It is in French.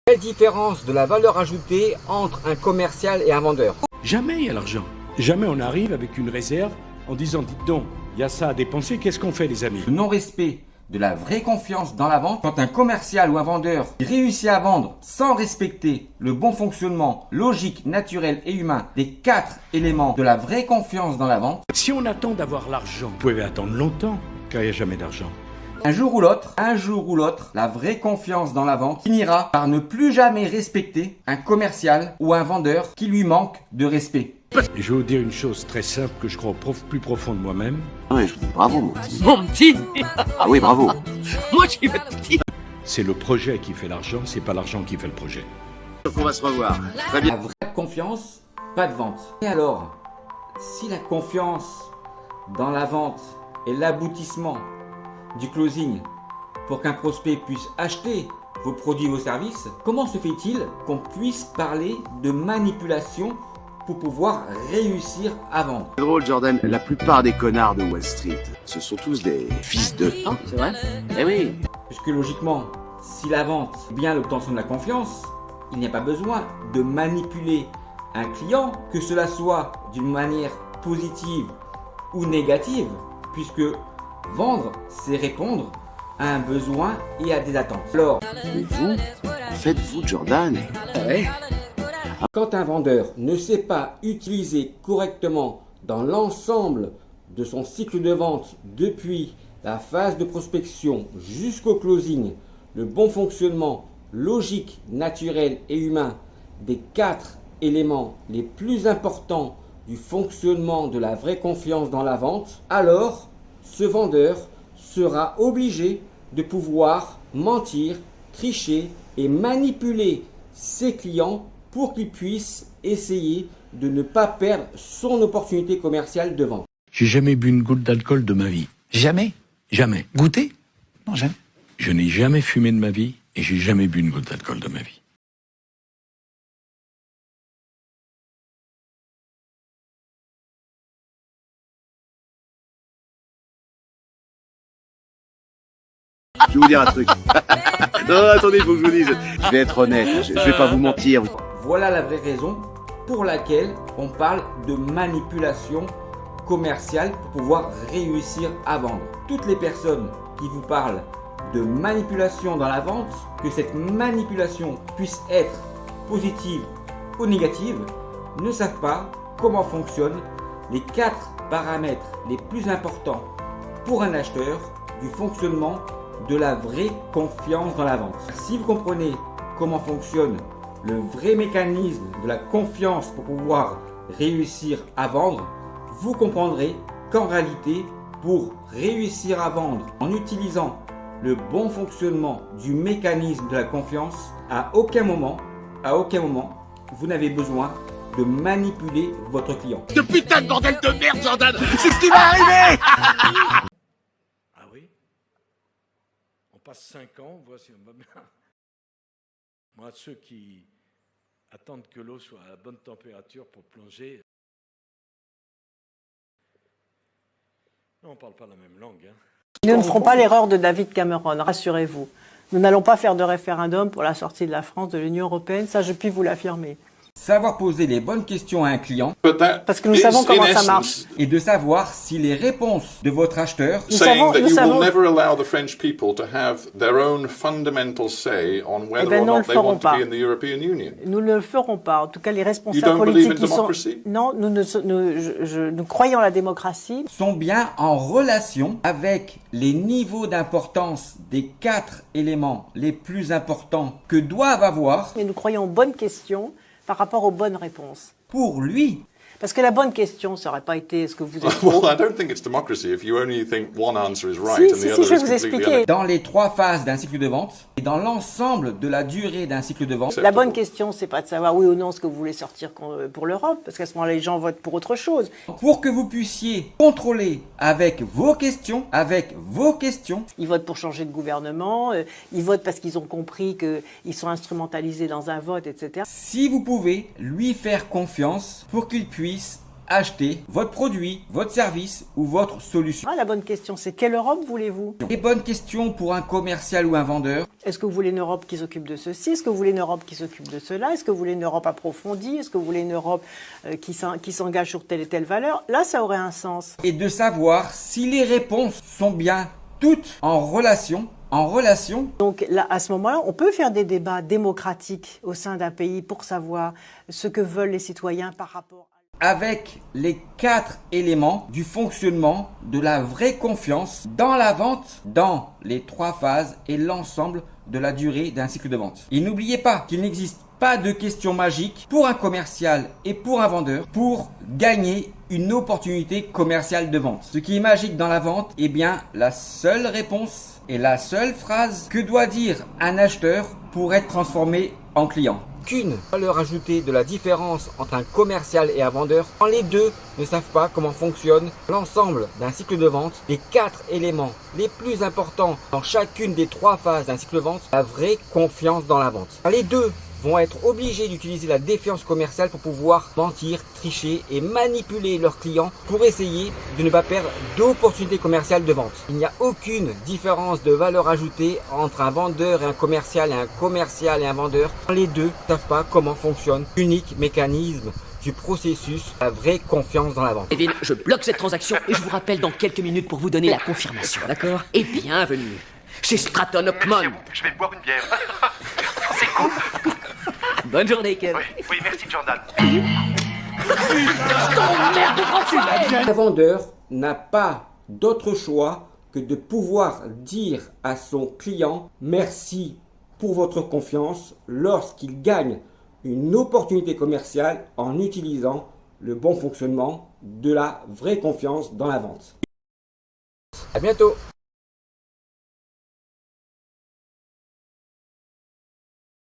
Quelle différence de la valeur ajoutée entre un commercial et un vendeur? Jamais il y a l'argent. Jamais on arrive avec une réserve en disant, dites donc, il y a ça à dépenser, qu'est-ce qu'on fait les amis? Le non-respect de la vraie confiance dans la vente, quand un commercial ou un vendeur réussit à vendre sans respecter le bon fonctionnement logique, naturel et humain des 4 éléments de la vraie confiance dans la vente, Si on attend d'avoir l'argent, vous pouvez attendre longtemps, car il n'y a jamais d'argent. un jour ou l'autre, la vraie confiance dans la vente finira par ne plus jamais respecter un commercial ou un vendeur qui lui manque de respect. Et je vais vous dire une chose très simple que je crois plus profond de moi-même. Ouais, bravo mon petit. Mon petit. Ah oui, bravo. Moi, je suis petit. C'est le projet qui fait l'argent, c'est pas l'argent qui fait le projet. On va se revoir. Très bien. La vraie confiance, pas de vente. Et alors, si la confiance dans la vente est l'aboutissement du closing pour qu'un prospect puisse acheter vos produits, vos services, comment se fait-il qu'on puisse parler de manipulation pour pouvoir réussir à vendre? C'est drôle, Jordan. La plupart des connards de Wall Street, ce sont tous des fils de... Ah, c'est vrai? Eh oui. Puisque logiquement, si la vente est bien l'obtention de la confiance, il n'y a pas besoin de manipuler un client, que cela soit d'une manière positive ou négative, puisque vendre, c'est répondre à un besoin et à des attentes. Alors, Mais vous, faites-vous Jordan? quand un vendeur ne sait pas utiliser correctement dans l'ensemble de son cycle de vente depuis la phase de prospection jusqu'au closing, le bon fonctionnement logique, naturel et humain des 4 éléments les plus importants du fonctionnement de la vraie confiance dans la vente, alors ce vendeur sera obligé de pouvoir mentir, tricher et manipuler ses clients pour qu'ils puissent essayer de ne pas perdre son opportunité commerciale de vente. J'ai jamais bu une goutte d'alcool de ma vie. Jamais. Jamais. Goûter? Non, jamais. Je n'ai jamais fumé de ma vie et j'ai jamais bu une goutte d'alcool de ma vie. Je vais vous dire un truc. Non, attendez, il faut que je vous dise. Je vais être honnête, je vais pas vous mentir. Voilà la vraie raison pour laquelle on parle de manipulation commerciale pour pouvoir réussir à vendre. Toutes les personnes qui vous parlent de manipulation dans la vente, que cette manipulation puisse être positive ou négative, ne savent pas comment fonctionnent les 4 paramètres les plus importants pour un acheteur du fonctionnement de la vraie confiance dans la vente. Si vous comprenez comment fonctionne le vrai mécanisme de la confiance pour pouvoir réussir à vendre, vous comprendrez qu'en réalité, pour réussir à vendre en utilisant le bon fonctionnement du mécanisme de la confiance, à aucun moment, vous n'avez besoin de manipuler votre client. Ce putain de bordel de merde, Jordan. C'est ce qui va arriver. Ah oui? On passe 5 ans, on voit si on va bien. Moi, ceux qui attendent que l'eau soit à la bonne température pour plonger, non, on ne parle pas la même langue. Hein. Nous ne ferons pas l'erreur de David Cameron, rassurez-vous. Nous n'allons pas faire de référendum pour la sortie de la France de l'Union européenne, ça je puis vous l'affirmer. Savoir poser les bonnes questions à un client Parce que nous savons comment ça marche. et de savoir si les réponses de votre acheteur Nous savons, that nous you savons. will never allow the French people to have their own fundamental say on whether ben, or nous ne not le they ferons want to pas. be in the European Union. Nous ne le ferons pas. En tout cas, les You responsables don't believe politiques in qui sont... democracy? Non, nous croyons à la démocratie. sont bien en relation avec les niveaux d'importance des 4 éléments les plus importants que doivent avoir Mais nous croyons aux bonnes questions par rapport aux bonnes réponses. pour lui. Parce que la bonne question, ça n'aurait pas été ce que vous êtes. Well, I don't think it's democracy if you only think one answer is right and the si, other je vais is vous completely expliquer. Dans les 3 phases d'un cycle de vente et dans l'ensemble de la durée d'un cycle de vente, La bonne question, c'est pas de savoir oui ou non ce que vous voulez sortir pour l'Europe, parce qu'à ce moment-là, les gens votent pour autre chose. pour que vous puissiez contrôler avec vos questions, Ils votent pour changer de gouvernement, ils votent parce qu'ils ont compris qu'ils sont instrumentalisés dans un vote, etc. si vous pouvez lui faire confiance pour qu'il puisse acheter votre produit, votre service ou votre solution. Ah, la bonne question, c'est quelle Europe voulez-vous? Les bonnes questions pour un commercial ou un vendeur. Est-ce que vous voulez une Europe qui s'occupe de ceci? Est-ce que vous voulez une Europe qui s'occupe de cela? Est-ce que vous voulez une Europe approfondie? Est-ce que vous voulez une Europe qui s'engage sur telle et telle valeur? Là, ça aurait un sens. Et de savoir si les réponses sont bien toutes en relation. Donc là, à ce moment-là, on peut faire des débats démocratiques au sein d'un pays pour savoir ce que veulent les citoyens par rapport à... Avec les 4 éléments du fonctionnement de la vraie confiance dans la vente, dans les 3 phases et l'ensemble de la durée d'un cycle de vente. Et n'oubliez pas qu'il n'existe pas de question magique pour un commercial et pour un vendeur pour gagner une opportunité commerciale de vente. Ce qui est magique dans la vente, eh bien, la seule réponse et la seule phrase que doit dire un acheteur pour être transformé en client. Qu'une valeur ajoutée de la différence entre un commercial et un vendeur, quand les deux ne savent pas comment fonctionne l'ensemble d'un cycle de vente, les 4 éléments les plus importants dans chacune des 3 phases d'un cycle de vente, la vraie confiance dans la vente. Les deux vont être obligés d'utiliser la défiance commerciale pour pouvoir mentir, tricher et manipuler leurs clients pour essayer de ne pas perdre d'opportunités commerciales de vente. Il n'y a aucune différence de valeur ajoutée entre un vendeur et un commercial et un vendeur. Les deux ne savent pas comment fonctionne l'unique mécanisme du processus, la vraie confiance dans la vente. Kevin, je bloque cette transaction et je vous rappelle dans quelques minutes pour vous donner la confirmation, d'accord? Et bienvenue chez Stratton Oakmont. Je vais boire une bière. C'est cool. Bonne journée, Kev. Oui, merci Jordan. Un vendeur n'a pas d'autre choix que de pouvoir dire à son client merci pour votre confiance lorsqu'il gagne une opportunité commerciale en utilisant le bon fonctionnement de la vraie confiance dans la vente. À bientôt.